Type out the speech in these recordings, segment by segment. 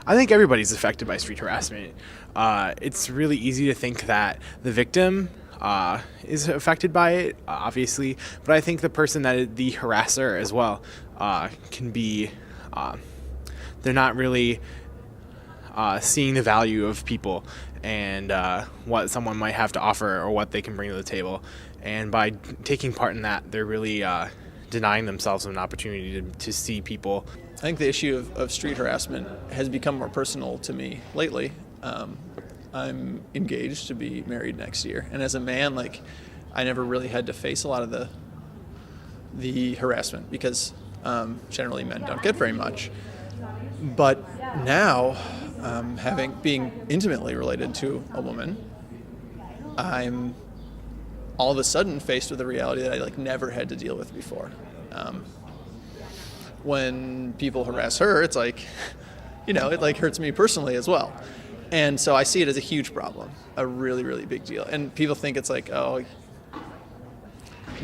I think everybody's affected by street harassment. It's really easy to think that the victim is affected by it, obviously, but I think the person that is the harasser as well can be. They're not really seeing the value of people and what someone might have to offer or what they can bring to the table. And by taking part in that, they're really denying themselves an opportunity to see people. I think the issue of street harassment has become more personal to me lately. I'm engaged to be married next year, and as a man, I never really had to face a lot of the harassment because generally men don't get very much. But now, being intimately related to a woman, I'm all of a sudden faced with a reality that I never had to deal with before. When people harass her, it's it hurts me personally as well. And so I see it as a huge problem, a really, really big deal. And people think it's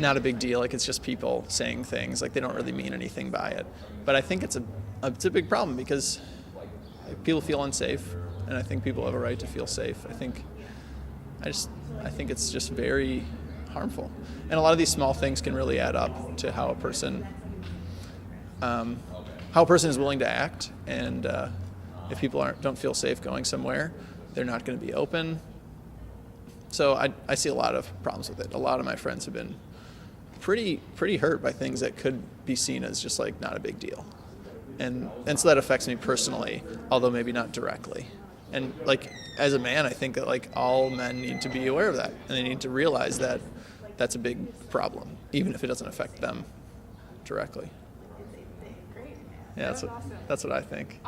not a big deal, it's just people saying things, they don't really mean anything by it. But I think it's a big problem because people feel unsafe, and I think people have a right to feel safe. I think it's just very harmful. And a lot of these small things can really add up to how a person is willing to act, and if people don't feel safe going somewhere, they're not going to be open. So I see a lot of problems with it. A lot of my friends have been pretty hurt by things that could be seen as just not a big deal, and so that affects me personally, although maybe not directly. And as a man, I think that all men need to be aware of that, and they need to realize that that's a big problem, even if it doesn't affect them directly. Yeah, that's what I think.